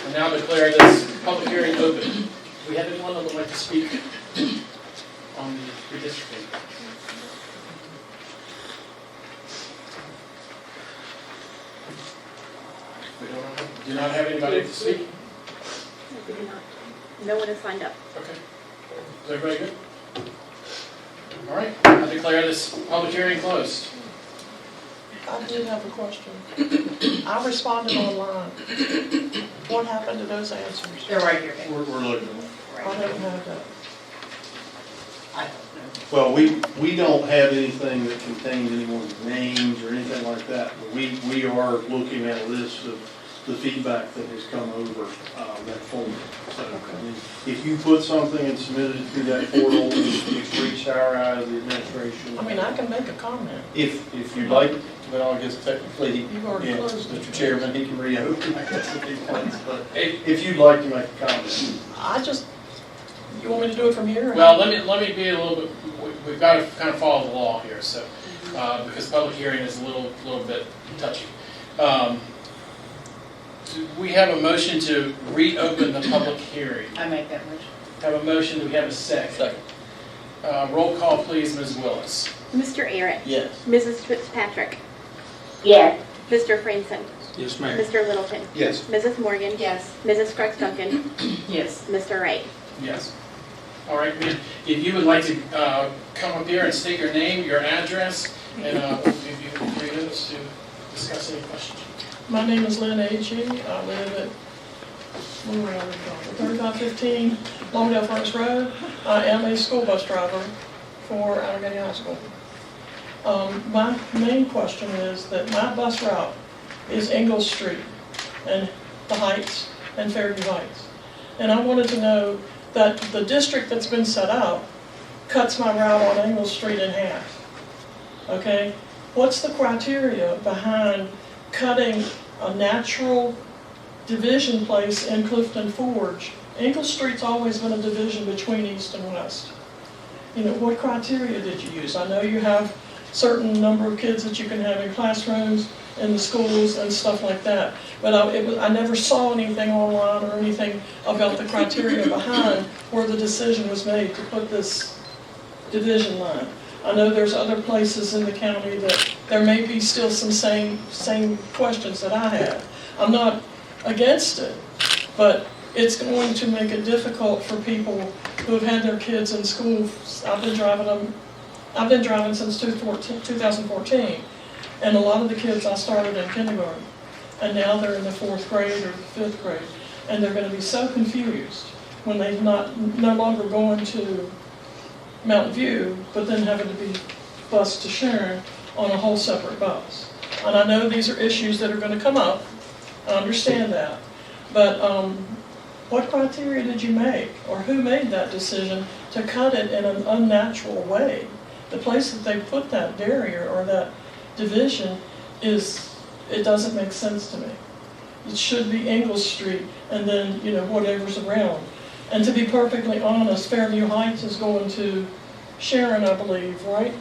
I now declare this public hearing open. Do we have anyone that would like to speak on the redistricting? We do not have anybody to speak? No one has signed up. Okay. Is everybody good? All right, I declare this public hearing closed. I did have a question. I responded online. What happened to those answers? They're right here. We're looking. I don't have that. I don't know. Well, we don't have anything that contains anyone's names or anything like that. But we are looking at a list of the feedback that has come over that folder. So, I mean, if you put something and submitted it through that portal, it's reached our eyes, the administration. I mean, I can make a comment. If you'd like, well, I guess technically, You've already yeah, closed it. Mr. Chairman, he can reopen, I guess, if he wants. But if you'd like to make a comment. You want me to do it from here? Well, let me be a little bit, we've got to kind of follow the law here, so, because public hearing is a little bit touchy. We have a motion to reopen the public hearing. I make that motion. Have a motion, do we have a second? Roll call, please, Ms. Willis. Mr. Aaron. Yes. Mrs. Fitzpatrick. Yes. Mr. Franson. Yes, ma'am. Mr. Littleton. Yes. Mrs. Morgan. Yes. Mrs. Scruggs Duncan. Yes. Mr. Wright. Yes. All right, ma'am. If you would like to come up here and state your name, your address, and we'll give you 3 minutes to discuss any questions. My name is Lynn Agee. I live at, where are we going? 3515 Longdale Furnace Road. I am a school bus driver for Alleghany High School. My main question is that my bus route is Ingalls Street and the Heights and Fairview Heights. And I wanted to know that the district that's been set up cuts my route on Ingalls Street in half. Okay? What's the criteria behind cutting a natural division place in Clifton Forge? Ingalls Street's always been a division between east and west. You know, what criteria did you use? I know you have certain number of kids that you can have in classrooms, in the schools and stuff like that. But I never saw anything online or anything about the criteria behind where the decision was made to put this division line. I know there's other places in the county that there may be still some same questions that I had. I'm not against it, but it's going to make it difficult for people who have had their kids in school. I've been driving since 2014, and a lot of the kids I started in kindergarten, and now they're in the 4th grade or 5th grade, and they're going to be so confused when they're no longer going to Mountain View, but then having to be bused to Sharon on a whole separate bus. And I know these are issues that are going to come up. I understand that. But what criteria did you make, or who made that decision to cut it in an unnatural way? The place that they put that barrier or that division it doesn't make sense to me. It should be Ingalls Street and then, you know, whatever's around. And to be perfectly honest, Fairview Heights is going to Sharon, I believe, right?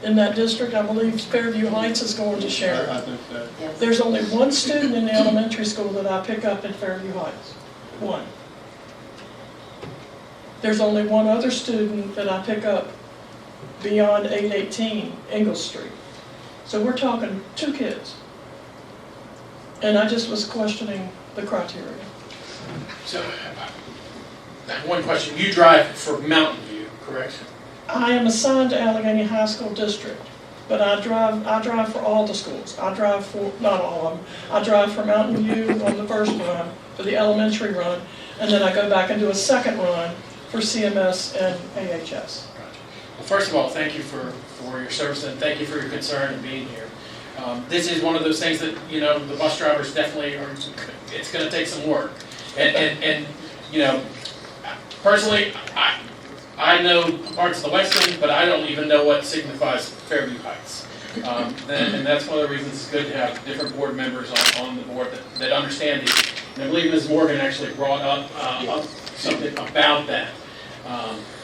In that district, I believe Fairview Heights is going to Sharon. I think that. Yes. There's only one student in the elementary school that I pick up in Fairview Heights. One. There's only one other student that I pick up beyond 818 Ingalls Street. So we're talking 2 kids. And I just was questioning the criteria. So, one question. You drive for Mountain View, correct? I am assigned to Alleghany High School District, but I drive for all the schools. I drive for, not all of them, I drive for Mountain View on the first run, for the elementary run, and then I go back and do a second run for CMS and AHS. Well, first of all, thank you for your service, and thank you for your concern and being here. This is one of those things that, you know, the bus drivers definitely are, it's going to take some work. And you know, personally, I know parts of the West End, but I don't even know what signifies Fairview Heights. And that's one of the reasons it's good to have different board members on the board that understand these. And I believe Ms. Morgan actually brought up something about that.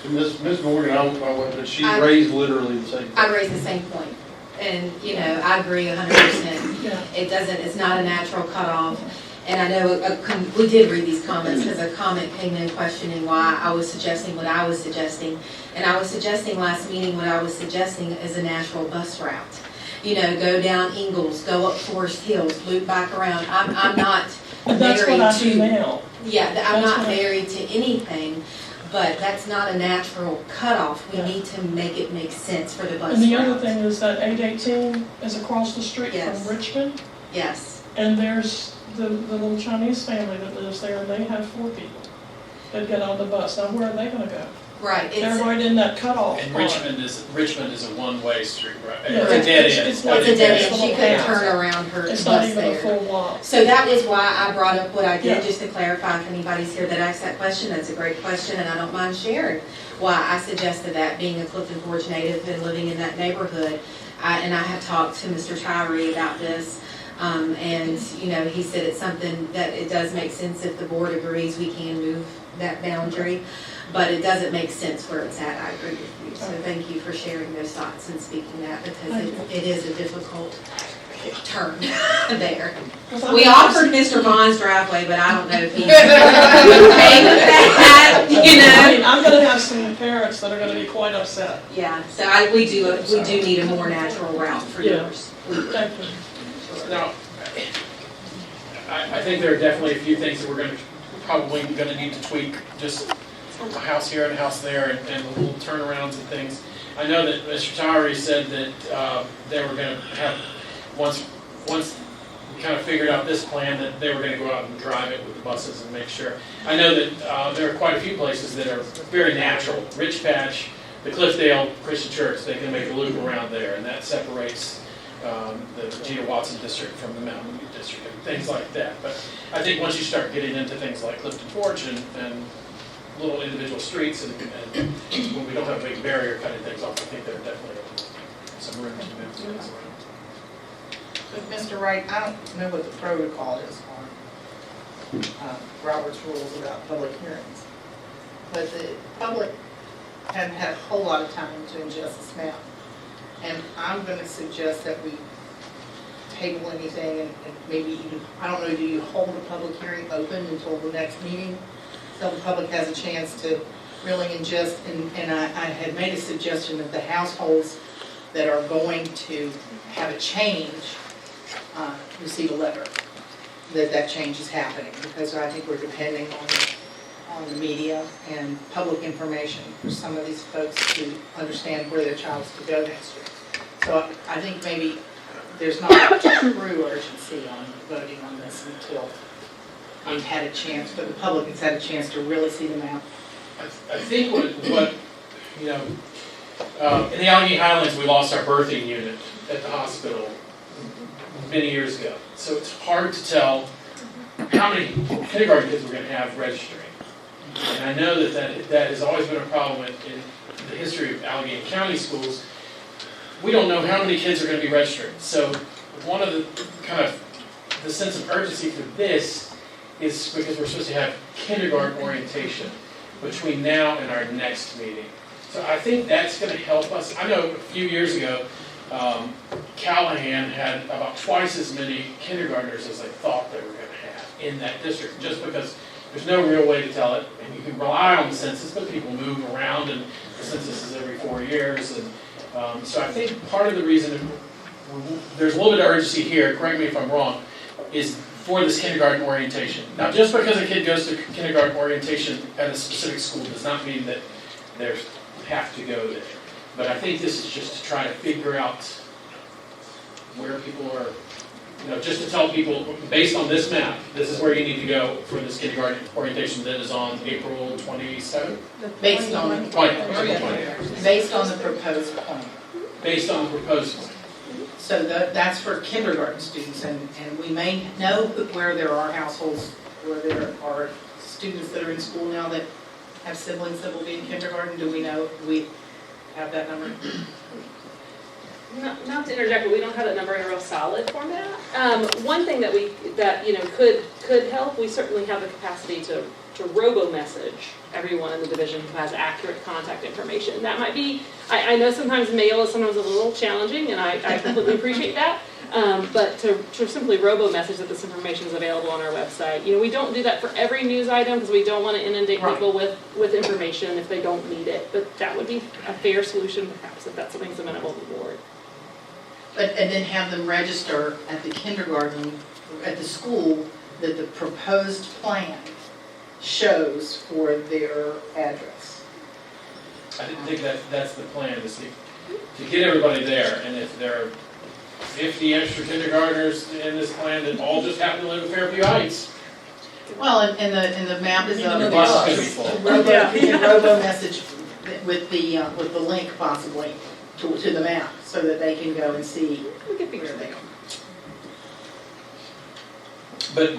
Ms. Morgan, but she raised literally the same thing. I raised the same point. And, you know, I agree 100%. Yeah. It's not a natural cutoff. And I know we did read these comments because a comment came in questioning why I was suggesting what I was suggesting. And I was suggesting last meeting, what I was suggesting is a natural bus route. You know, go down Ingalls, go up Forest Hills, loop back around. I'm not But that's what I married do to, now. yeah, I'm That's not what I- married to anything, but that's not a natural cutoff. We Yeah. need to make it make sense for the bus And the route. other thing is that 818 is across the street Yes. from Richmond, Yes, and there's the little Chinese family that lives there, and they have 4 people that get on the bus. Now, where are they gonna go? right. They're It's, right in that cutoff And part. Richmond is a one-way street, right? Yeah, It's a dead it's- end. it's it's a dead end. It's She a couldn't little turn town. around her It's not bus even a there. full block. So that was why I brought up what I Yeah. did, just to clarify if anybody's here that asked that question. That's a great question, and I don't mind sharing why I suggested that, being a Clifton Forge native and living in that neighborhood. And I have talked to Mr. Tyree about this, and, you know, he said it's something that it does make sense if the board agrees we can move that boundary, but it doesn't make sense where it's at. I agree with you. So thank you for sharing those thoughts and speaking that, because it is a difficult turn there. 'Cause I'm We gonna have offered Mr. Vaughn's driveway, but I don't know if he's okay with that, you I know? mean, I'm gonna have some parents that are gonna be quite upset. Yeah, so we do need a more natural route for Yeah. yours. Thank you. Now, I think there are definitely a few things that we're probably gonna need to tweak, just a house here and a house there, and little turnarounds and things. I know that Mr. Tyree said that they were gonna have, once we kind of figured out this plan, that they were gonna go out and drive it with the buses and make sure. I know that there are quite a few places that are very natural. Rich Patch, the Cliffdale Christian Church, they can make a loop around there, and that separates the Gina Watson district from the Mountain View district and things like that. But I think once you start getting into things like Clifton Forge and little individual streets and when we don't have a big barrier cutting things off, I think there are definitely some room to move things around. But Mr. Wright, I don't know what the protocol is on Robert's rules about public hearings. But the public haven't had a whole lot of time to ingest this map. And I'm going to suggest that we table anything and maybe even, I don't know, do you hold a public hearing open until the next meeting? So the public has a chance to really ingest, and I had made a suggestion that the households that are going to have a change receive a letter that change is happening, because I think we're depending on the media and public information for some of these folks to understand where their child's to go next year. So I think maybe there's not a true urgency on voting on this until we've had a chance, but the public has had a chance to really see the map. I think what you know, in the Alleghany Highlands, we lost our birthing unit at the hospital many years ago. So it's hard to tell how many kindergarten kids we're going to have registering. And I know that has always been a problem in the history of Alleghany County schools. We don't know how many kids are going to be registering. So one of the kind of the sense of urgency for this is because we're supposed to have kindergarten orientation between now and our next meeting. So I think that's going to help us. I know a few years ago, Callahan had about twice as many kindergartners as they thought they were going to have in that district, just because there's no real way to tell it. And you can rely on the census, but people move around, and the census is every 4 years. And so I think part of the reason there's a little bit of urgency here, correct me if I'm wrong, is for this kindergarten orientation. Now, just because a kid goes to kindergarten orientation at a specific school does not mean that they have to go there. But I think this is just to try to figure out where people are, just to tell people, based on this map, this is where you need to go for this kindergarten orientation that is on April 27th? Based on, 20th. Based on the proposed plan. Based on the proposed one. So that's for kindergarten students, and we may know where there are households, where there are students that are in school now that have siblings that will be in kindergarten. Do we know, do we have that number? Not to interject, but we don't have that number in a real solid format. One thing that could help, we certainly have the capacity to robo-message everyone in the division who has accurate contact information. That might be, I know sometimes mail is sometimes a little challenging, and I completely appreciate that. But to simply robo-message that this information is available on our website. You know, we don't do that for every news item because we don't want to inundate Right. people with information if they don't need it. But that would be a fair solution perhaps if that's something that's amenable to the board. And then have them register at the kindergarten, at the school, that the proposed plan shows for their address. I think that's the plan, is to get everybody there, and if there are 50 extra kindergartners in this plan that all just happen to live in Fairview Heights, Well, and the map is the on the bus is bus. gonna be full. Robo message with the link possibly to the map, so that they can go and see We could figure where they it are. out.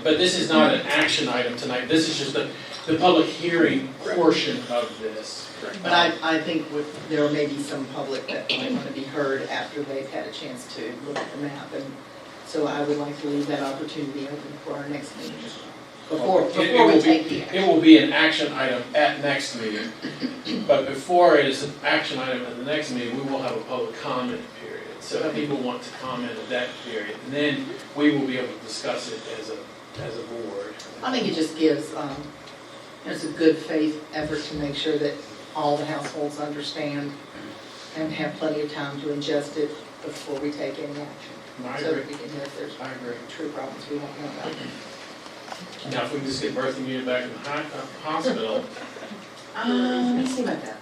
But this is not an action item tonight, this is just the public hearing portion of this. But I think there may be some public that might want to be heard after they've had a chance to look at the map. And so I would like to leave that opportunity open for our next meeting as well, before we take the action. It will be an action item at next meeting, but before it is an action item at the next meeting, we will have a public comment period. So if people want to comment at that period, and then we will be able to discuss it as a board. I think it just gives, it's a good faith effort to make sure that all the households understand and have plenty of time to ingest it before we take any action. I So agree. that we can know if there's I agree. true problems we don't know about. Now, if we can just get birthing unit back in the hospital, Let me see about that.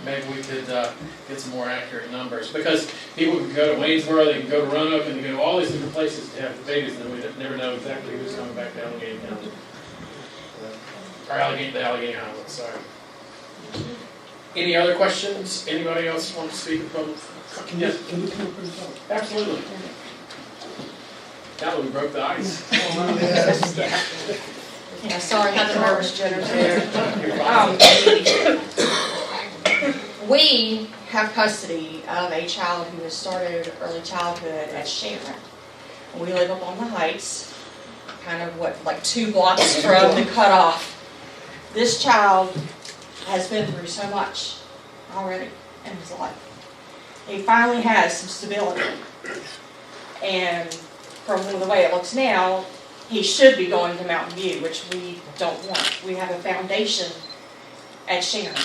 maybe we could get some more accurate numbers. Because people can go to Waynesboro, they can go to Roanoke, and they can go to all these different places to have the babies, and we never know exactly who's coming back to Alleghany County. Or the Alleghany Highlands, sorry. Any other questions? Anybody else want to speak in public? Yes, Can we come up with a absolutely. Now that we broke the ice. Yeah, sorry, I had the nervous jitters there. We have custody of a child who has started early childhood at Sharon. We live up on the Heights, kind of like 2 blocks from the cutoff. This child has been through so much already in his life. He finally has some stability. And from the way it looks now, he should be going to Mountain View, which we don't want. We have a foundation at Sharon.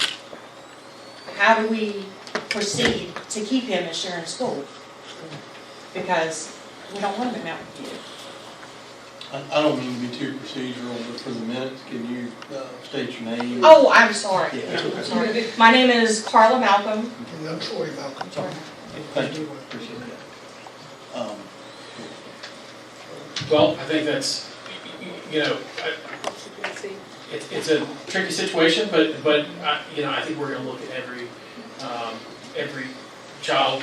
How do we proceed to keep him at Sharon School? Because we don't want him at Mountain View. I don't mean to be too procedural, but for the minutes, can you state your name? Oh, I'm sorry. Yeah, I'm sorry. My name is Carla Malcolm. And I'm Troy Malcolm. Thank you, appreciate that. Well, I think that's, you know, Let's see. it's a tricky situation, but you know, I think we're going to look at every child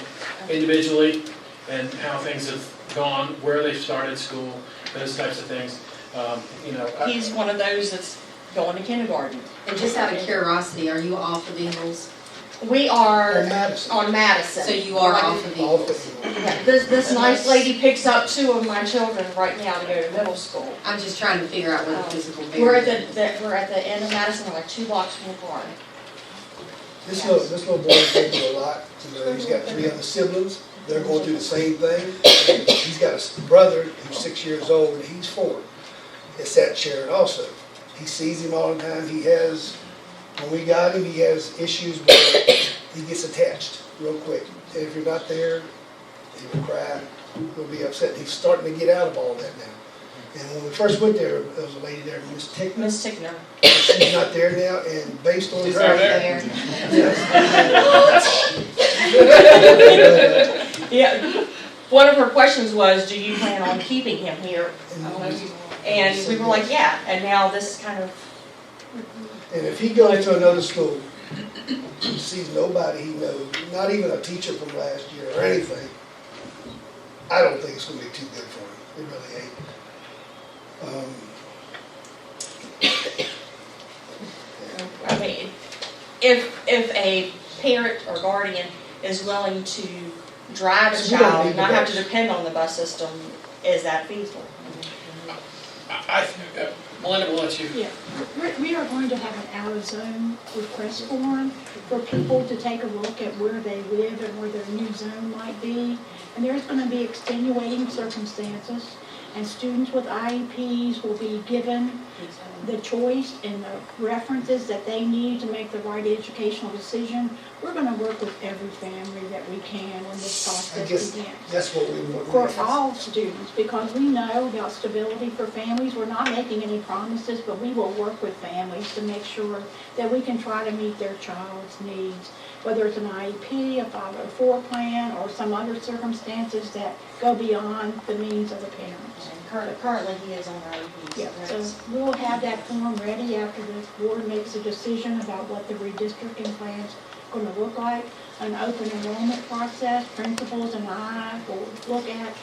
individually and how things have gone, where they've started school, those types of things. You know, He's one of those that's going to kindergarten. And just out of curiosity, are you off of Ingles? We are On Madison. on Madison. So you are off of All Ingles? for you. Yeah, this nice lady picks up 2 of my children right now to go to middle school. I'm just trying to figure out where the physical We're at barrier is. we're at the end of Madison, we're like 2 blocks from the park. This little boy has been through a lot. You know, he's got 3 other siblings. They're going through the same thing. He's got a brother who's 6 years old, and he's 4. It's at Sharon also. He sees him all the time. He has, when we got him, he has issues where he gets attached real quick. And if you're not there, he will cry, he'll be upset. He's starting to get out of all that now. And when we first went there, there was a lady there, Miss Tickman. Miss Tickner. She's not there now, and based on She's her. not there? Yeah, one of her questions was, do you plan on keeping him here? And we were like, yeah, and now this kind of, And if he goes to another school, he sees nobody he knows, not even a teacher from last year or anything, I don't think it's gonna be too good for him. It really ain't. I mean, if a parent or guardian is willing to drive a So we don't child need and the not have to bus. depend on the bus system, is that feasible? Melinda, we'll let you. Yeah, we are going to have an out-of-zone request form for people to take a look at where they live and where their new zone might be. And there's going to be extenuating circumstances, and students with IEPs will be given the choice and the references that they need to make the right educational decision. We're going to work with every family that we can when this I process guess begins. that's what we want. For all students, because we know about stability for families. We're not making any promises, but we will work with families to make sure that we can try to meet their child's needs, whether it's an IEP, a 504 plan, or some other circumstances that go beyond the means of the parents. And currently he is on IEP. Yeah, so we'll have that form ready after the board makes a decision about what the redistricting plan's going to look like. An open enrollment process, principals and I will look at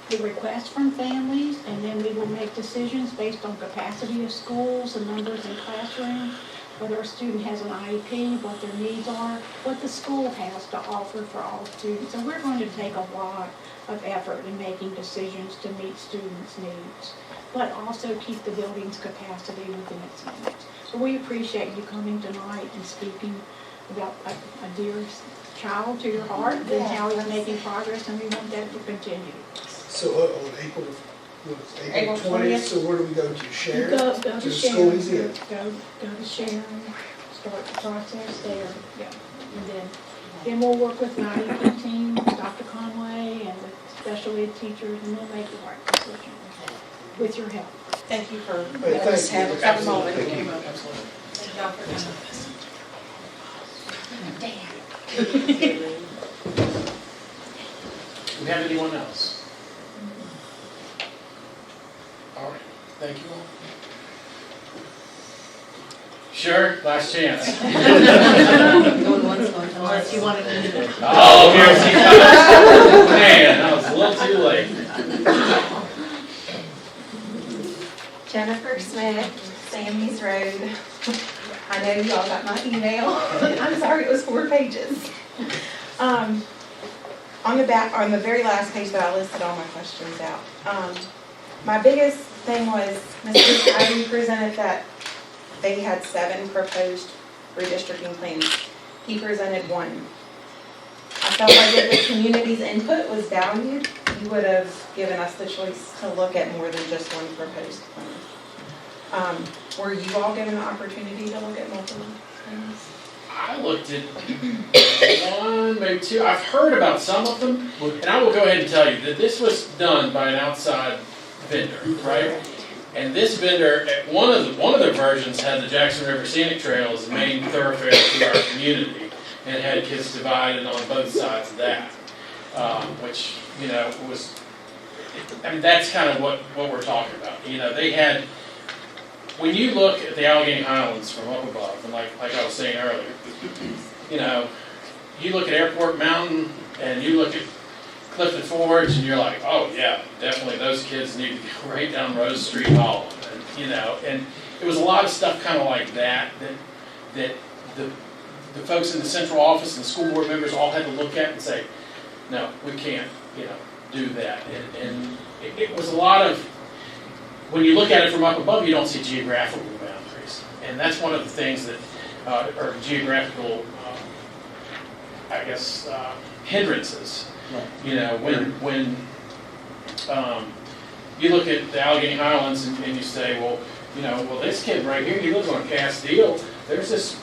the requests from families, and then we will make decisions based on capacity of schools, the numbers in classrooms, whether a student has an IEP, what their needs are, what the school has to offer for all students. So we're going to take a lot of effort in making decisions to meet students' needs, but also keep the building's capacity within its limits. So we appreciate you coming tonight and speaking about a dear child to your heart and how he's making progress, and we want that to continue. So on April April 20th, so where do we go to? You Sharon? go To to the school he's Sharon, in? go to Sharon, start the process there, yeah. And then we'll work with the IEP team, Dr. Conway, and with special ed teachers, and we'll make the right decision with your help. Thank you for Hey, letting us thank have you. a couple moments. Thank you. Absolutely. Thank y'all for coming. Do we have anyone else? All right, thank you all. Sure, last chance. Going once, going twice. Unless you want to. Oh, here's he comes. Man, that was a little too late. Jennifer Smith, Sammy's Road. I know you all got my email. I'm sorry, it was 4 pages. On the back, on the very last page that I listed all my questions out. My biggest thing was, Mr. Tyree presented that they had 7 proposed redistricting plans. He presented 1. I felt like if the community's input was valued, you would have given us the choice to look at more than just 1 proposed plan. Were you all given the opportunity to look at multiple plans? I looked at 1, maybe 2. I've heard about some of them, and I will go ahead and tell you that this was done by an outside vendor, right? And this vendor, one of their versions had the Jackson River Scenic Trail as the main thoroughfare through our community, and had kids divided on both sides of that, which, you know, was, I mean, that's kind of what we're talking about. You know, they had, when you look at the Alleghany Highlands from up above, and like I was saying earlier, you know, you look at Airport Mountain, and you look at Clifton Forge, and you're like, oh yeah, definitely those kids need to go right down Rose Street Hall, and, you know, and it was a lot of stuff kind of like that the folks in the central office and the school board members all had to look at and say, no, we can't, you know, do that, and it was a lot of, when you look at it from up above, you don't see geographical boundaries, and that's one of the things that are geographical, I guess, hindrances. You know, when you look at the Alleghany Highlands and you say, well, you know, well, this kid right here, he lives on Castile. There's this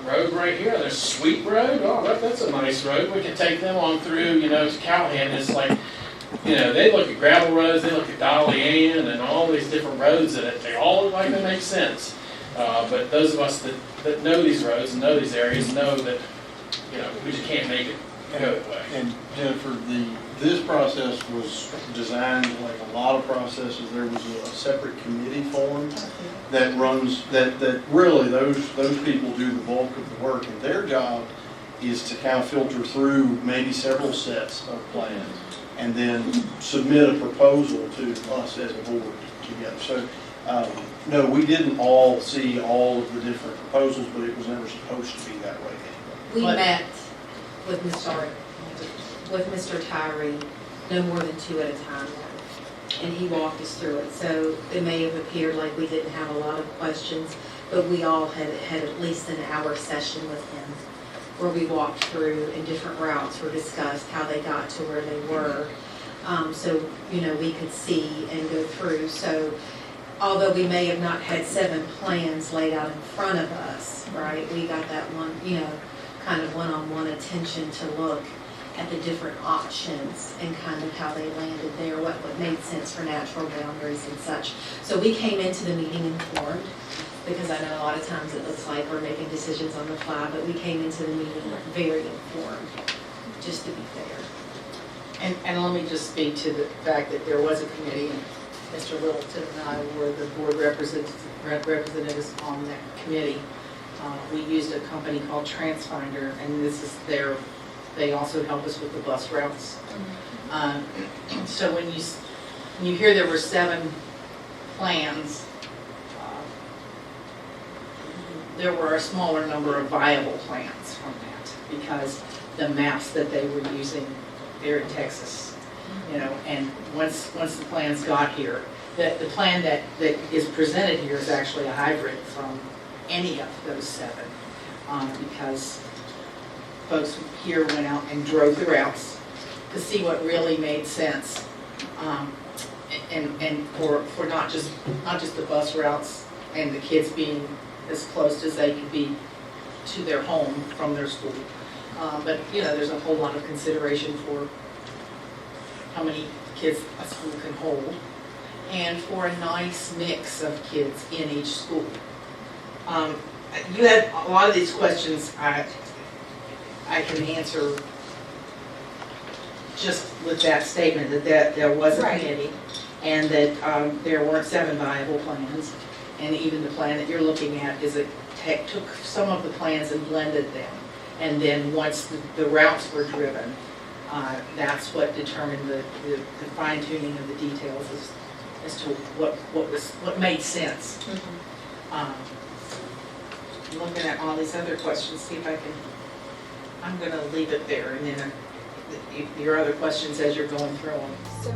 road right here. There's Sweet Road. Oh, that's a nice road. We can take them on through, you know, to Callahan. It's like, you know, they look at gravel roads, they look at Dolly Ann and all these different roads that they all look like they make sense. But those of us that know these roads and know these areas know that, you know, we just can't make it go that way. And Jennifer, this process was designed like a lot of processes. There was a separate committee formed that runs, that really those people do the bulk of the work, and their job is to kind of filter through maybe several sets of plans and then submit a proposal to us as a board together. So no, we didn't all see all of the different proposals, but it was never supposed to be that way anyway. We met with Mr. Tyree no more than 2 at a time. and he walked us through it. So it may have appeared like we didn't have a lot of questions, but we all had at least an hour session with him where we walked through and different routes were discussed, how they got to where they were. So, you know, we could see and go through. So although we may have not had 7 plans laid out in front of us, right, we got that one, you know, kind of one-on-one attention to look at the different options and kind of how they landed there, what made sense for natural boundaries and such. So we came into the meeting informed, because I know a lot of times it looks like we're making decisions on the fly, but we came into the meeting very informed, just to be fair. And let me just speak to the fact that there was a committee, and Mr. Littleton and I were the board representatives on that committee. We used a company called TransFinder, and this is they also help us with the bus routes. So when you hear there were 7 plans, there were a smaller number of viable plans from that, because the maps that they were using, they're in Texas, you know, and once the plans got here, the plan that is presented here is actually a hybrid from any of those 7, because folks here went out and drove the routes to see what really made sense, and for not just the bus routes and the kids being as close as they could be to their home from their school, but you know, there's a whole lot of consideration for how many kids a school can hold, and for a nice mix of kids in each school. You had a lot of these questions I can answer just with that statement, that there was a Right. committee, and that there weren't 7 viable plans, and even the plan that you're looking at took some of the plans and blended them, and then once the routes were driven, that's what determined the fine tuning of the details as to what made sense. Looking at all these other questions, see if I'm gonna leave it there, and then your other questions as you're going through them. So